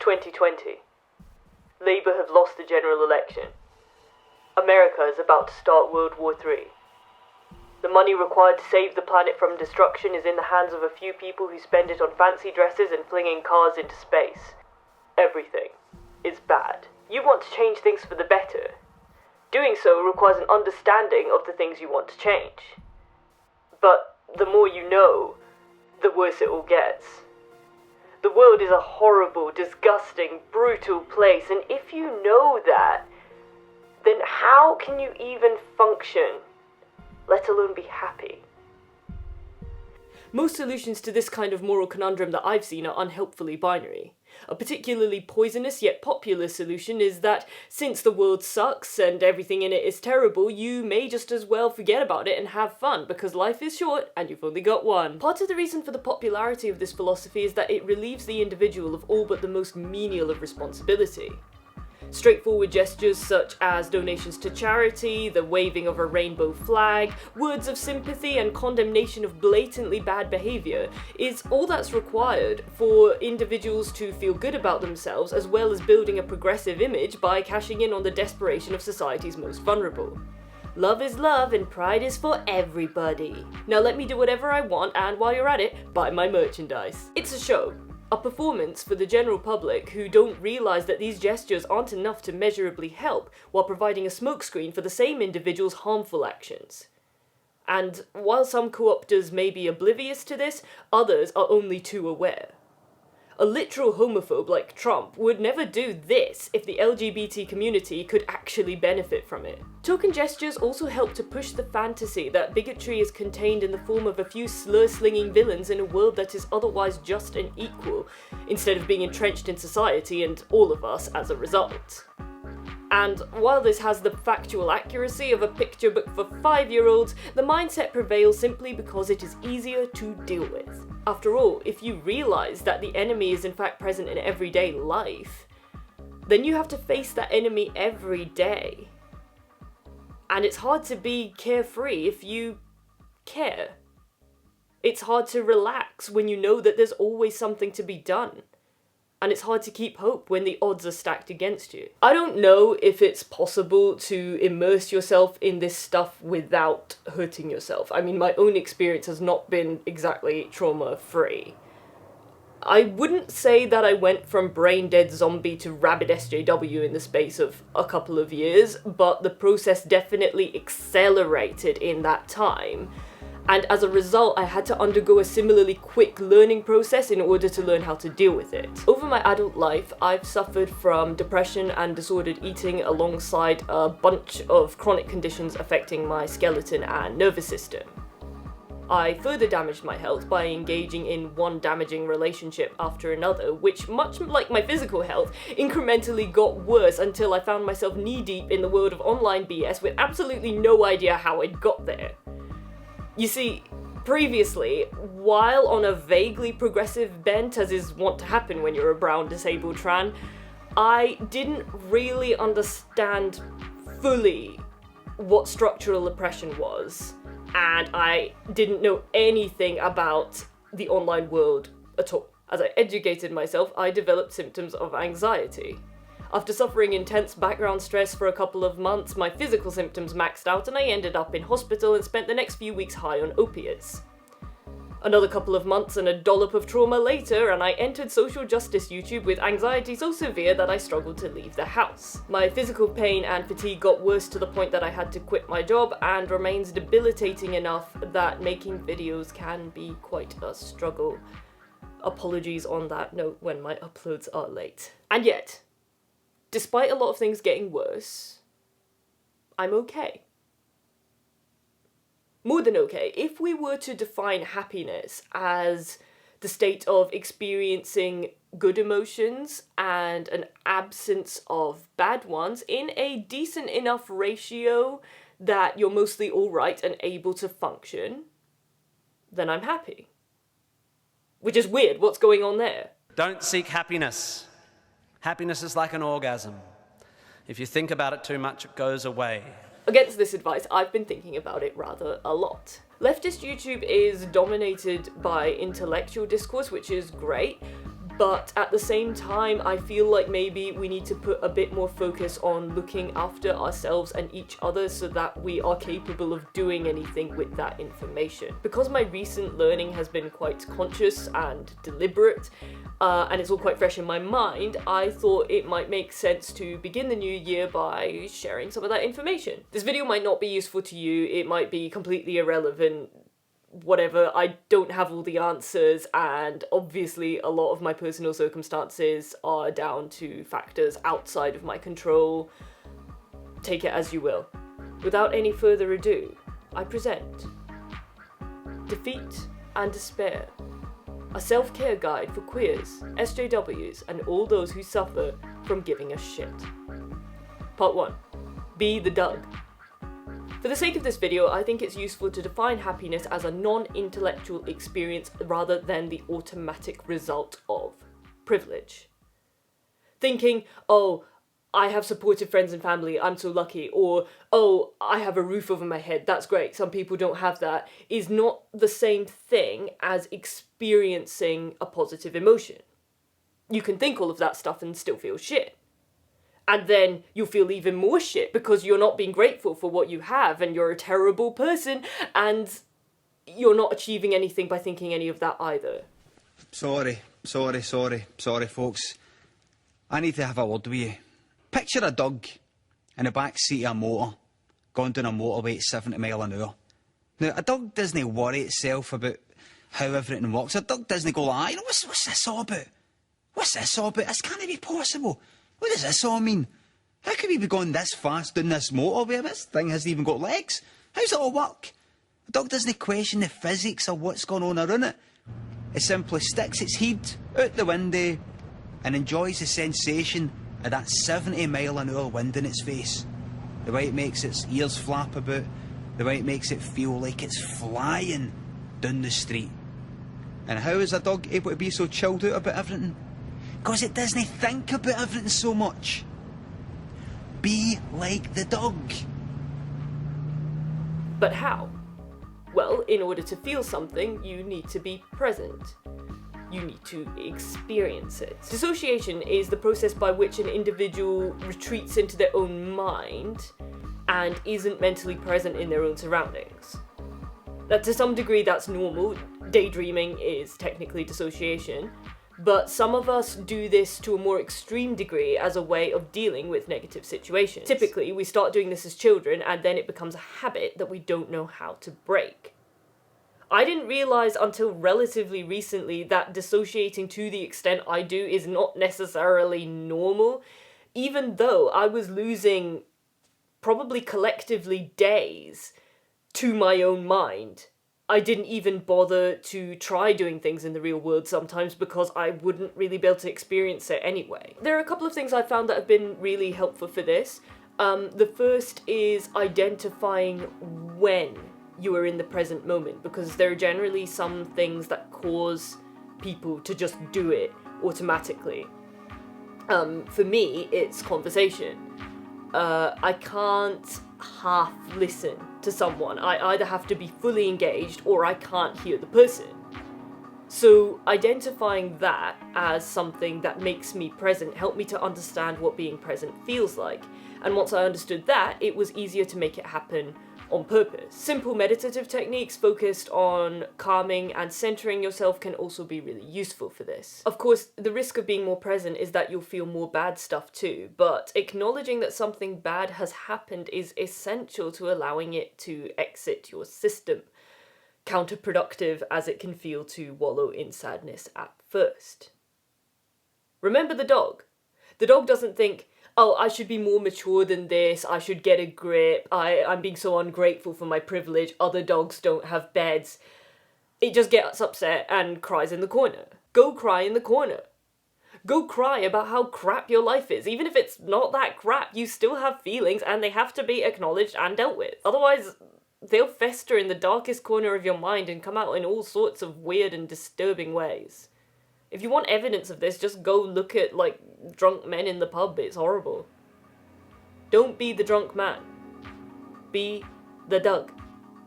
2020. Labour have lost the general election. America is about to start World War III. The money required to save the planet from destruction is in the hands of a few people who spend it on fancy dresses and flinging cars into space. Everything is bad. You want to change things for the better. Doing so requires an understanding of the things you want to change. But the more you know, the worse it all gets. The world is a horrible, disgusting, brutal place, and if you know that, then how can you even function, let alone be happy? Most solutions to this kind of moral conundrum that I've seen are unhelpfully binary. A particularly poisonous yet popular solution is that since the world sucks and everything in it is terrible, you may just as well forget about it and have fun, because life is short and you've only got one. Part of the reason for the popularity of this philosophy is that it relieves the individual of all but the most menial of responsibility. Straightforward gestures such as donations to charity, the waving of a rainbow flag, words of sympathy and condemnation of blatantly bad behaviour is all that's required for individuals to feel good about themselves, as well as building a progressive image by cashing in on the desperation of society's most vulnerable. Love is love and pride is for everybody. Now let me do whatever I want, and while you're at it, buy my merchandise. It's a show. A performance for the general public who don't realise that these gestures aren't enough to measurably help, while providing a smokescreen for the same individual's harmful actions. And while some co-opters may be oblivious to this, others are only too aware. A literal homophobe like Trump would never do this if the LGBT community could actually benefit from it. Token gestures also help to push the fantasy that bigotry is contained in the form of a few slur-slinging villains in a world that is otherwise just and equal, instead of being entrenched in society and all of us as a result. And while this has the factual accuracy of a picture book for 5-year-olds, the mindset prevails simply because it is easier to deal with. After all, if you realise that the enemy is in fact present in everyday life, then you have to face that enemy every day. And it's hard to be carefree if you care. It's hard to relax when you know that there's always something to be done. And it's hard to keep hope when the odds are stacked against you. I don't know if it's possible to immerse yourself in this stuff without hurting yourself. I mean, my own experience has not been exactly trauma-free. I wouldn't say that I went from brain-dead zombie to rabid SJW in the space of a couple of years, but the process definitely accelerated in that time. And as a result, I had to undergo a similarly quick learning process in order to learn how to deal with it. Over my adult life, I've suffered from depression and disordered eating alongside a bunch of chronic conditions affecting my skeleton and nervous system. I further damaged my health by engaging in one damaging relationship after another, which, much like my physical health, incrementally got worse until I found myself knee-deep in the world of online BS with absolutely no idea how I'd got there. You see, previously, while on a vaguely progressive bent, as is wont to happen when you're a brown disabled tran, I didn't really understand fully what structural oppression was, and I didn't know anything about the online world at all. As I educated myself, I developed symptoms of anxiety. After suffering intense background stress for a couple of months, my physical symptoms maxed out and I ended up in hospital and spent the next few weeks high on opiates. Another couple of months and a dollop of trauma later, and I entered social justice YouTube with anxiety so severe that I struggled to leave the house. My physical pain and fatigue got worse to the point that I had to quit my job, and remains debilitating enough that making videos can be quite a struggle. Apologies on that note when my uploads are late. And yet, despite a lot of things getting worse, I'm okay. More than okay. If we were to define happiness as the state of experiencing good emotions and an absence of bad ones in a decent enough ratio that you're mostly alright and able to function, then I'm happy. Which is weird, what's going on there? Don't seek happiness. Happiness is like an orgasm. If you think about it too much, it goes away. Against this advice, I've been thinking about it rather a lot. Leftist YouTube is dominated by intellectual discourse, which is great, But at the same time, I feel like maybe we need to put a bit more focus on looking after ourselves and each other so that we are capable of doing anything with that information. Because my recent learning has been quite conscious and deliberate, and it's all quite fresh in my mind, I thought it might make sense to begin the new year by sharing some of that information. This video might not be useful to you, it might be completely irrelevant, whatever. I don't have all the answers, and obviously a lot of my personal circumstances are down to factors outside of my control. Take it as you will. Without any further ado, I present Defeat and Despair, a self-care guide for queers, SJWs, and all those who suffer from giving a shit. Part 1. Be the Doug. For the sake of this video, I think it's useful to define happiness as a non-intellectual experience rather than the automatic result of privilege. Thinking, oh, I have supportive friends and family, I'm so lucky, or, oh, I have a roof over my head, that's great, some people don't have that, is not the same thing as experiencing a positive emotion. You can think all of that stuff and still feel shit. And then you'll feel even more shit because you're not being grateful for what you have and you're a terrible person and you're not achieving anything by thinking any of that either. Sorry, folks. I need to have a word with you. Picture a Doug in the back seat of a motor, going down a motorway at 70 mile an hour. Now, a Doug doesn't worry itself about how everything works. A Doug doesn't go like, you know, what's this all about? What's this all about? This can't be possible. What does this all mean? How can we be going this fast down this motorway? This thing hasn't even got legs. How's it all work? A Doug doesn't question the physics of what's going on around it. It simply sticks its head out the window and enjoys the sensation of that 70 mile an hour wind in its face. The way it makes its ears flap about, the way it makes it feel like it's flying down the street. And how is a Doug able to be so chilled out about everything? Because it doesn't think about everything so much. Be like the Doug. But how? Well, in order to feel something, you need to be present. You need to experience it. Dissociation is the process by which an individual retreats into their own mind and isn't mentally present in their own surroundings. Now, to some degree that's normal. Daydreaming is technically dissociation. But some of us do this to a more extreme degree as a way of dealing with negative situations. Typically, we start doing this as children and then it becomes a habit that we don't know how to break. I didn't realise until relatively recently that dissociating to the extent I do is not necessarily normal, even though I was losing probably collectively days to my own mind. I didn't even bother to try doing things in the real world sometimes because I wouldn't really be able to experience it anyway. There are a couple of things I found that have been really helpful for this. The first is identifying when you are in the present moment, because there are generally some things that cause people to just do it automatically. For me, it's conversation. I can't half listen to someone. I either have to be fully engaged or I can't hear the person. So identifying that as something that makes me present helped me to understand what being present feels like. And once I understood that, it was easier to make it happen on purpose. Simple meditative techniques focused on calming and centering yourself can also be really useful for this. Of course, the risk of being more present is that you'll feel more bad stuff too, but acknowledging that something bad has happened is essential to allowing it to exit your system, counterproductive as it can feel to wallow in sadness at first. Remember the dog. The dog doesn't think, oh, I should be more mature than this, I should get a grip, I'm being so ungrateful for my privilege, other dogs don't have beds. It just gets upset and cries in the corner. Go cry in the corner. Go cry about how crap your life is. Even if it's not that crap, you still have feelings and they have to be acknowledged and dealt with. Otherwise, they'll fester in the darkest corner of your mind and come out in all sorts of weird and disturbing ways. If you want evidence of this, just go look at, drunk men in the pub. It's horrible. Don't be the drunk man. Be the Doug.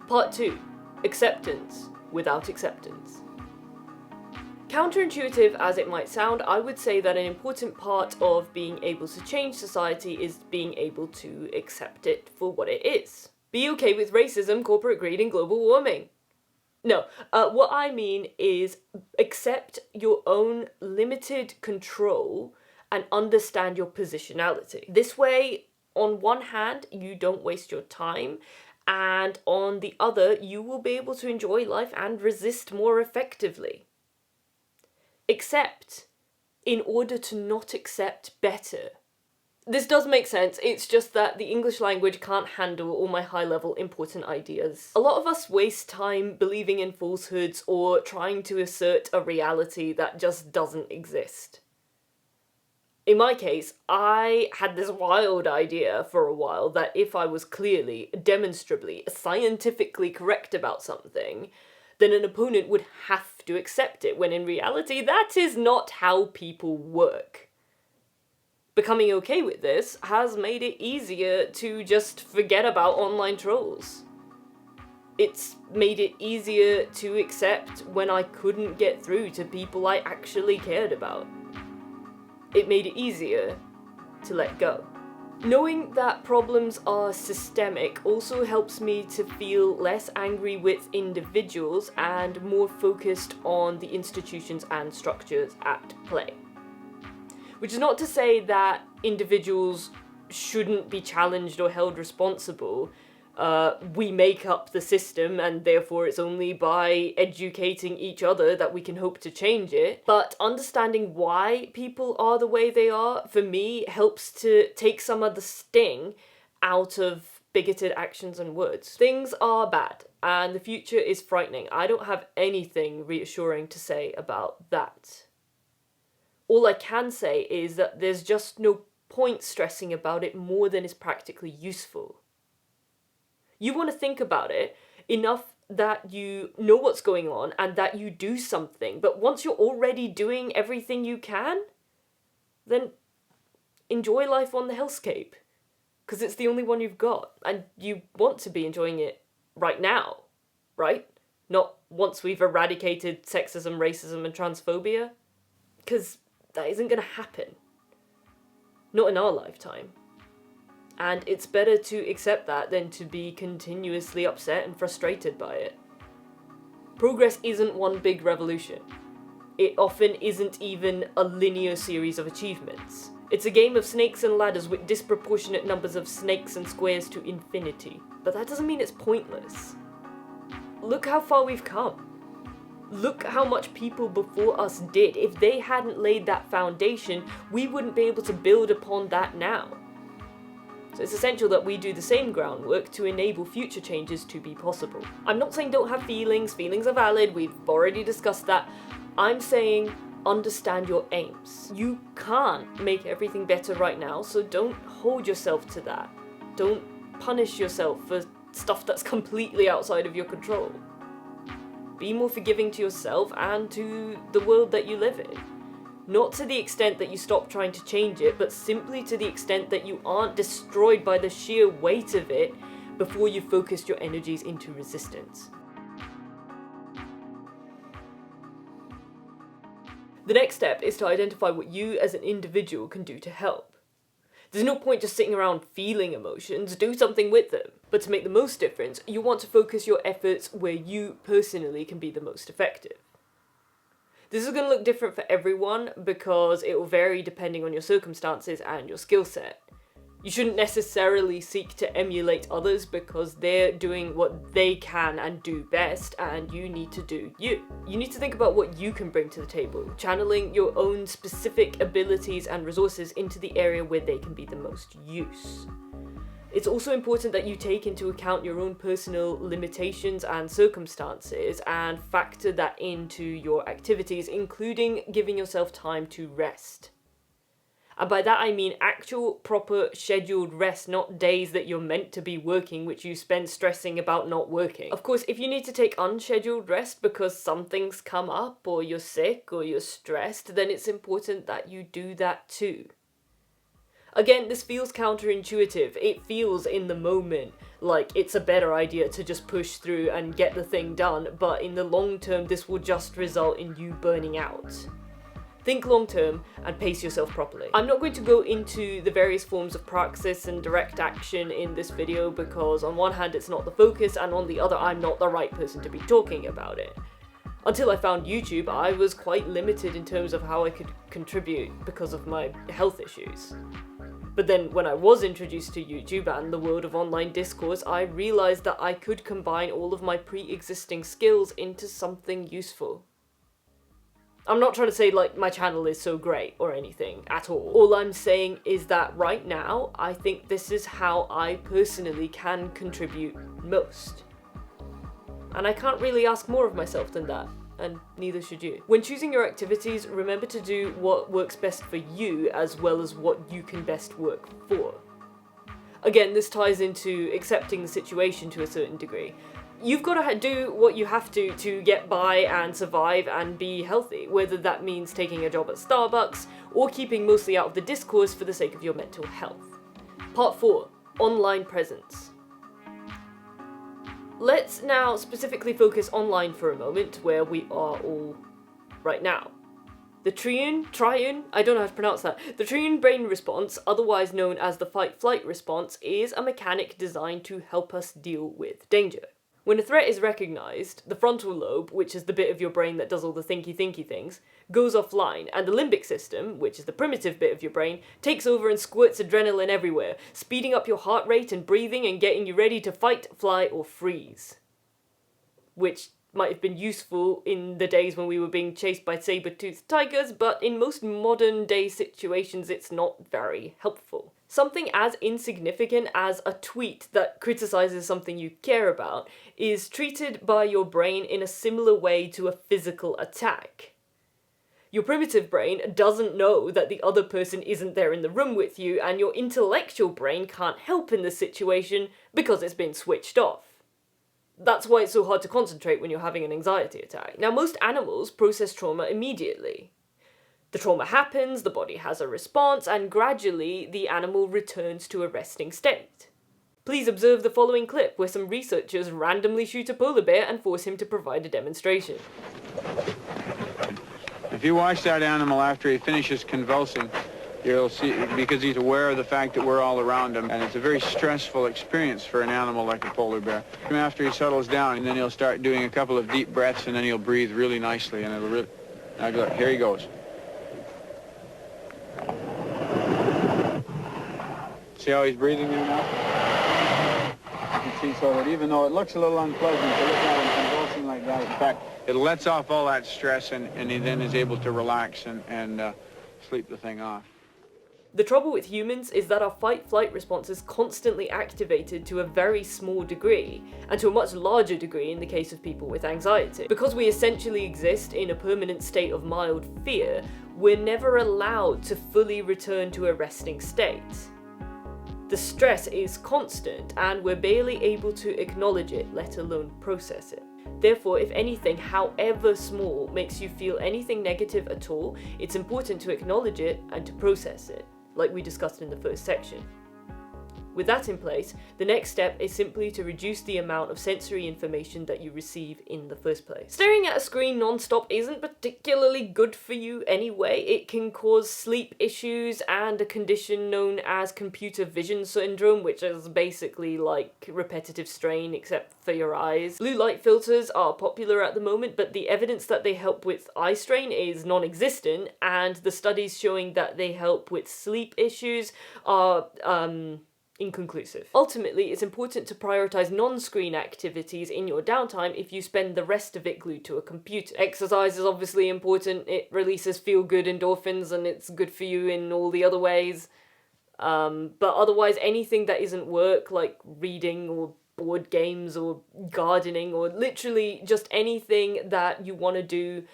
Part 2. Acceptance without acceptance. Counterintuitive as it might sound, I would say that an important part of being able to change society is being able to accept it for what it is. Be okay with racism, corporate greed, and global warming. No, what I mean is accept your own limited control and understand your positionality. This way, on one hand, you don't waste your time, and on the other, you will be able to enjoy life and resist more effectively. Accept in order to not accept better. This does make sense, it's just that the English language can't handle all my high-level important ideas. A lot of us waste time believing in falsehoods or trying to assert a reality that just doesn't exist. In my case, I had this wild idea for a while that if I was clearly, demonstrably, scientifically correct about something, then an opponent would have to accept it, when in reality that is not how people work. Becoming okay with this has made it easier to just forget about online trolls. It's made it easier to accept when I couldn't get through to people I actually cared about. It made it easier to let go. Knowing that problems are systemic also helps me to feel less angry with individuals and more focused on the institutions and structures at play. Which is not to say that individuals shouldn't be challenged or held responsible. We make up the system, and therefore it's only by educating each other that we can hope to change it. But understanding why people are the way they are, for me, helps to take some of the sting out of bigoted actions and words. Things are bad, and the future is frightening. I don't have anything reassuring to say about that. All I can say is that there's just no point stressing about it more than is practically useful. You want to think about it enough that you know what's going on and that you do something, but once you're already doing everything you can, then enjoy life on the hellscape, because it's the only one you've got, and you want to be enjoying it right now, right? Not once we've eradicated sexism, racism, and transphobia, because that isn't going to happen. Not in our lifetime. And it's better to accept that than to be continuously upset and frustrated by it. Progress isn't one big revolution. It often isn't even a linear series of achievements. It's a game of snakes and ladders with disproportionate numbers of snakes and squares to infinity. But that doesn't mean it's pointless. Look how far we've come. Look how much people before us did. If they hadn't laid that foundation, we wouldn't be able to build upon that now. So it's essential that we do the same groundwork to enable future changes to be possible. I'm not saying don't have feelings, feelings are valid, we've already discussed that. I'm saying understand your aims. You can't make everything better right now, so don't hold yourself to that. Don't punish yourself for stuff that's completely outside of your control. Be more forgiving to yourself and to the world that you live in. Not to the extent that you stop trying to change it, but simply to the extent that you aren't destroyed by the sheer weight of it before you've focused your energies into resistance. The next step is to identify what you as an individual can do to help. There's no point just sitting around feeling emotions, do something with them. But to make the most difference, you want to focus your efforts where you personally can be the most effective. This is going to look different for everyone because it will vary depending on your circumstances and your skill set. You shouldn't necessarily seek to emulate others because they're doing what they can and do best, and you need to do you. You need to think about what you can bring to the table, channeling your own specific abilities and resources into the area where they can be the most use. It's also important that you take into account your own personal limitations and circumstances and factor that into your activities, including giving yourself time to rest. And by that I mean actual, proper, scheduled rest, not days that you're meant to be working, which you spend stressing about not working. Of course, if you need to take unscheduled rest because something's come up, or you're sick, or you're stressed, then it's important that you do that too. Again, this feels counterintuitive. It feels in the moment like it's a better idea to just push through and get the thing done, but in the long term this will just result in you burning out. Think long term and pace yourself properly. I'm not going to go into the various forms of praxis and direct action in this video because on one hand it's not the focus, and on the other I'm not the right person to be talking about it. Until I found YouTube, I was quite limited in terms of how I could contribute because of my health issues. But then when I was introduced to YouTube and the world of online discourse, I realised that I could combine all of my pre-existing skills into something useful. I'm not trying to say like my channel is so great or anything at all. All I'm saying is that right now, I think this is how I personally can contribute most. And I can't really ask more of myself than that, and neither should you. When choosing your activities, remember to do what works best for you as well as what you can best work for. Again, this ties into accepting the situation to a certain degree. You've got to do what you have to get by and survive and be healthy, whether that means taking a job at Starbucks or keeping mostly out of the discourse for the sake of your mental health. Part 4. Online presence. Let's now specifically focus online for a moment, where we are all right now. The Triune, I don't know how to pronounce that. The Triune brain response, otherwise known as the fight-flight response, is a mechanic designed to help us deal with danger. When a threat is recognised, the frontal lobe, which is the bit of your brain that does all the thinky things, goes offline, and the limbic system, which is the primitive bit of your brain, takes over and squirts adrenaline everywhere, speeding up your heart rate and breathing and getting you ready to fight, fly, or freeze. Which might have been useful in the days when we were being chased by saber-toothed tigers, but in most modern day situations it's not very helpful. Something as insignificant as a tweet that criticizes something you care about is treated by your brain in a similar way to a physical attack. Your primitive brain doesn't know that the other person isn't there in the room with you, and your intellectual brain can't help in the situation because it's been switched off. That's why it's so hard to concentrate when you're having an anxiety attack. Now, most animals process trauma immediately. The trauma happens, the body has a response, and gradually the animal returns to a resting state. Please observe the following clip where some researchers randomly shoot a polar bear and force him to provide a demonstration. If you watch that animal after he finishes convulsing, you'll see, because he's aware of the fact that we're all around him, and it's a very stressful experience for an animal like a polar bear. After he settles down, and then he'll start doing a couple of deep breaths, and then he'll breathe really nicely, and it'll really... Now look, here he goes. See how he's breathing there now? You can see, so that even though it looks a little unpleasant to look at him convulsing like that, in fact, it lets off all that stress, and he then is able to relax and sleep the thing off. The trouble with humans is that our fight-flight response is constantly activated to a very small degree, and to a much larger degree in the case of people with anxiety. Because we essentially exist in a permanent state of mild fear, we're never allowed to fully return to a resting state. The stress is constant, and we're barely able to acknowledge it, let alone process it. Therefore, if anything, however small, makes you feel anything negative at all, it's important to acknowledge it and to process it, like we discussed in the first section. With that in place, the next step is simply to reduce the amount of sensory information that you receive in the first place. Staring at a screen non-stop isn't particularly good for you anyway. It can cause sleep issues and a condition known as computer vision syndrome, which is basically like repetitive strain except for your eyes. Blue light filters are popular at the moment, but the evidence that they help with eye strain is non-existent, and the studies showing that they help with sleep issues are inconclusive. Ultimately, it's important to prioritize non-screen activities in your downtime if you spend the rest of it glued to a computer. Exercise is obviously important. It releases feel-good endorphins and it's good for you in all the other ways. But otherwise, anything that isn't work, like reading or board games or gardening or literally just anything that you want to do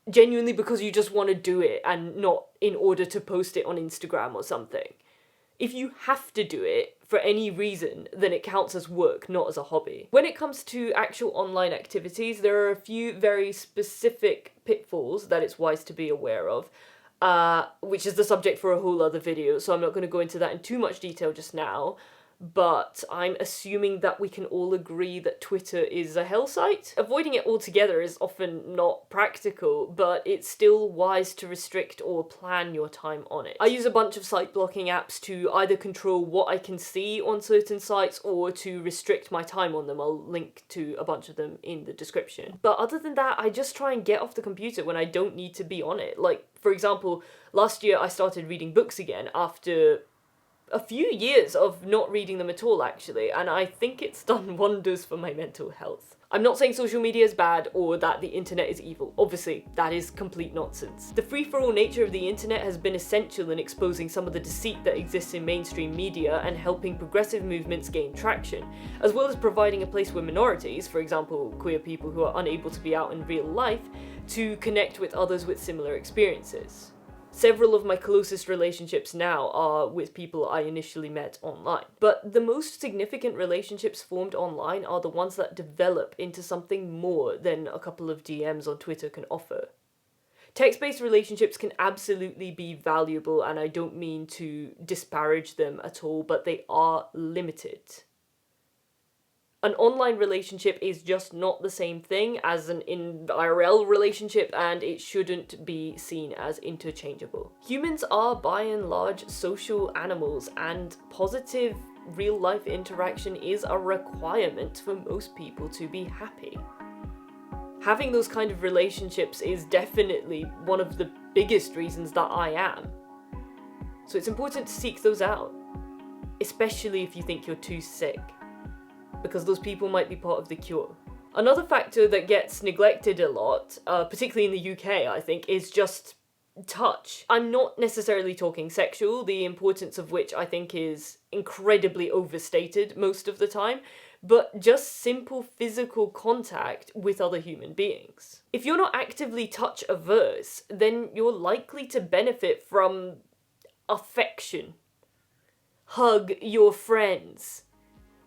genuinely because you just want to do it and not in order to post it on Instagram or something. If you have to do it for any reason, then it counts as work, not as a hobby. When it comes to actual online activities, there are a few very specific pitfalls that it's wise to be aware of. which is the subject for a whole other video, so I'm not going to go into that in too much detail just now. But I'm assuming that we can all agree that Twitter is a hell site. Avoiding it altogether is often not practical, but it's still wise to restrict or plan your time on it. I use a bunch of site blocking apps to either control what I can see on certain sites or to restrict my time on them. I'll link to a bunch of them in the description. But other than that, I just try and get off the computer when I don't need to be on it. Like, for example, last year I started reading books again after a few years of not reading them at all, actually, and I think it's done wonders for my mental health. I'm not saying social media is bad or that the internet is evil. Obviously, that is complete nonsense. The free-for-all nature of the internet has been essential in exposing some of the deceit that exists in mainstream media and helping progressive movements gain traction, as well as providing a place where minorities, for example, queer people who are unable to be out in real life, to connect with others with similar experiences. Several of my closest relationships now are with people I initially met online. But the most significant relationships formed online are the ones that develop into something more than a couple of DMs on Twitter can offer. Text-based relationships can absolutely be valuable, and I don't mean to disparage them at all, but they are limited. An online relationship is just not the same thing as an IRL relationship, and it shouldn't be seen as interchangeable. Humans are by and large social animals, and positive real-life interaction is a requirement for most people to be happy. Having those kind of relationships is definitely one of the biggest reasons that I am. So it's important to seek those out, especially if you think you're too sick, because those people might be part of the cure. Another factor that gets neglected a lot, particularly in the UK, I think, is just touch. I'm not necessarily talking sexual, the importance of which I think is incredibly overstated most of the time, but just simple physical contact with other human beings. If you're not actively touch averse, then you're likely to benefit from affection. Hug your friends.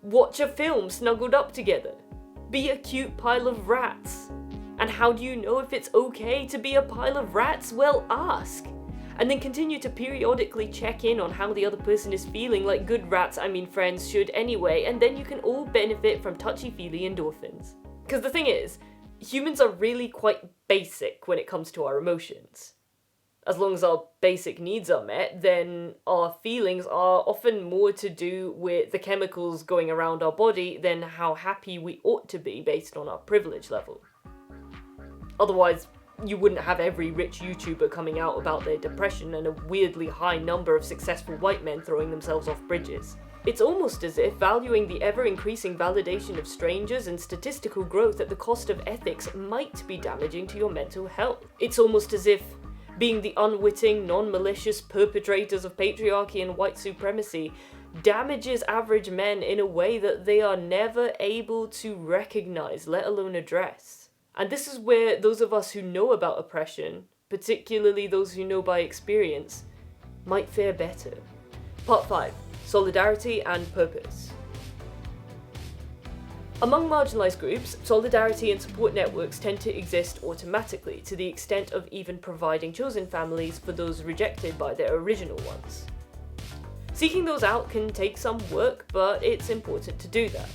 Watch a film snuggled up together. Be a cute pile of rats. And how do you know if it's okay to be a pile of rats? Well, ask. And then continue to periodically check in on how the other person is feeling, like good rats, I mean friends, should anyway, and then you can all benefit from touchy-feely endorphins. Because the thing is, humans are really quite basic when it comes to our emotions. As long as our basic needs are met, then our feelings are often more to do with the chemicals going around our body than how happy we ought to be based on our privilege level. Otherwise, you wouldn't have every rich YouTuber coming out about their depression and a weirdly high number of successful white men throwing themselves off bridges. It's almost as if valuing the ever-increasing validation of strangers and statistical growth at the cost of ethics might be damaging to your mental health. It's almost as if being the unwitting, non-malicious perpetrators of patriarchy and white supremacy damages average men in a way that they are never able to recognize, let alone address. And this is where those of us who know about oppression, particularly those who know by experience, might fare better. Part 5. Solidarity and Purpose. Among marginalised groups, solidarity and support networks tend to exist automatically, to the extent of even providing chosen families for those rejected by their original ones. Seeking those out can take some work, but it's important to do that.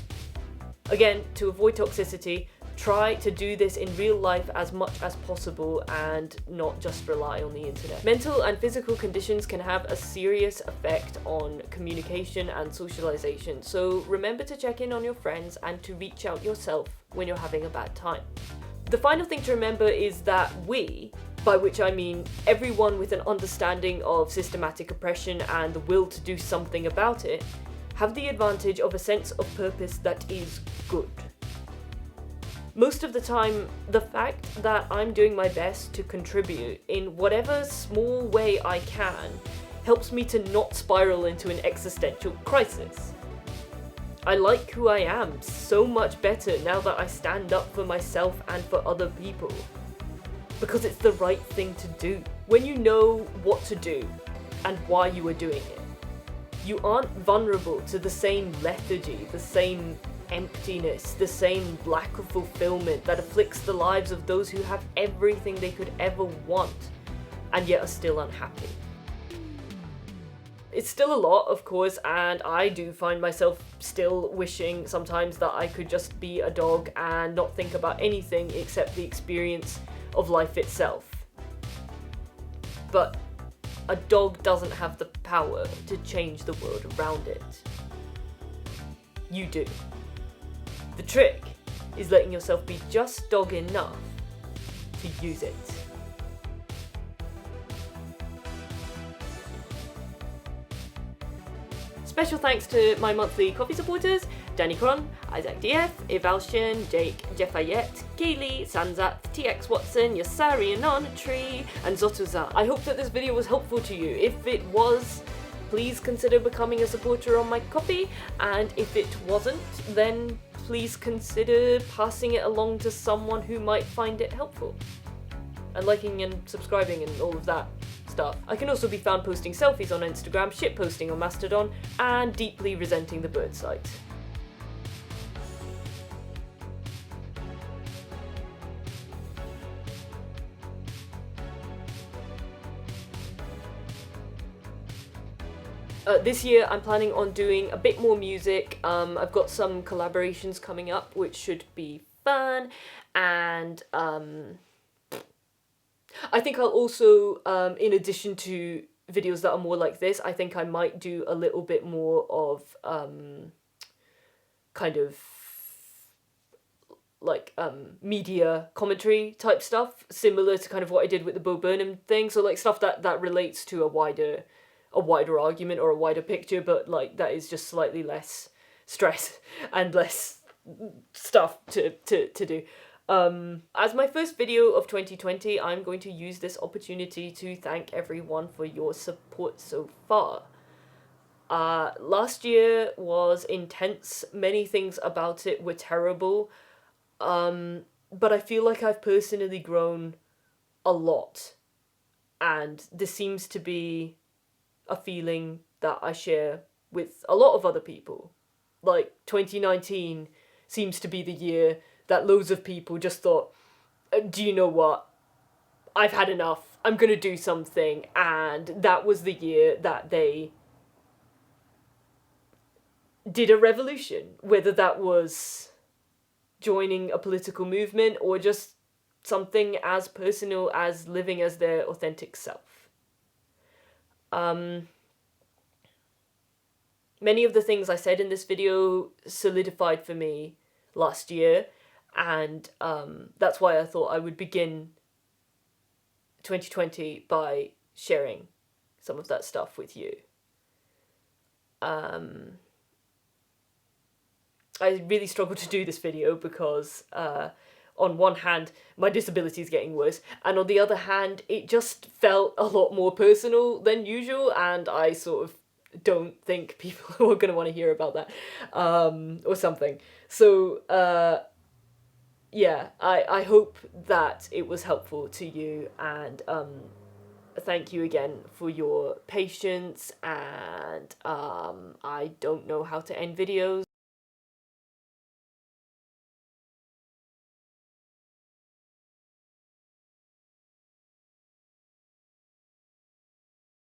Again, to avoid toxicity, try to do this in real life as much as possible and not just rely on the internet. Mental and physical conditions can have a serious effect on communication and socialization, so remember to check in on your friends and to reach out yourself when you're having a bad time. The final thing to remember is that we, by which I mean everyone with an understanding of systematic oppression and the will to do something about it, have the advantage of a sense of purpose that is good. Most of the time, the fact that I'm doing my best to contribute in whatever small way I can helps me to not spiral into an existential crisis. I like who I am so much better now that I stand up for myself and for other people. Because it's the right thing to do. When you know what to do and why you are doing it, you aren't vulnerable to the same lethargy, the same emptiness, the same lack of fulfillment that afflicts the lives of those who have everything they could ever want and yet are still unhappy. It's still a lot, of course, and I do find myself still wishing sometimes that I could just be a dog and not think about anything except the experience of life itself. But a dog doesn't have the power to change the world around it. You do. The trick is letting yourself be just dog enough to use it. Special thanks to my monthly coffee supporters, Danny Cron, Isaac DF, Evalshin, Jake, Jeffayette, Kaylee, Sanzat, TX Watson, Yasari Anon, Tree, and Zotuza. I hope that this video was helpful to you. If it was, please consider becoming a supporter on my Ko-fi, and if it wasn't, then please consider passing it along to someone who might find it helpful. And liking and subscribing and all of that stuff. I can also be found posting selfies on Instagram, shitposting on Mastodon, and deeply resenting the bird site. This year I'm planning on doing a bit more music. I've got some collaborations coming up which should be fun, and I think I'll also, in addition to videos that are more like this, I think I might do a little bit more of kind of like media commentary type stuff, similar to kind of what I did with the Bo Burnham thing. So like stuff that relates to a wider argument or a wider picture, but like that is just slightly less stress and less stuff to do. As my first video of 2020, I'm going to use this opportunity to thank everyone for your support so far. Last year was intense. Many things about it were terrible. But I feel like I've personally grown a lot. And this seems to be a feeling that I share with a lot of other people. Like 2019 seems to be the year that loads of people just thought, do you know what? I've had enough. I'm gonna do something. And that was the year that they did a revolution. Whether that was joining a political movement or just something as personal as living as their authentic self. Many of the things I said in this video solidified for me last year, and that's why I thought I would begin 2020 by sharing some of that stuff with you. I really struggled to do this video because on one hand my disability is getting worse, and on the other hand it just felt a lot more personal than usual, and I sort of don't think people are going to want to hear about that or something. So yeah, I hope that it was helpful to you, and thank you again for your patience, and I don't know how to end videos.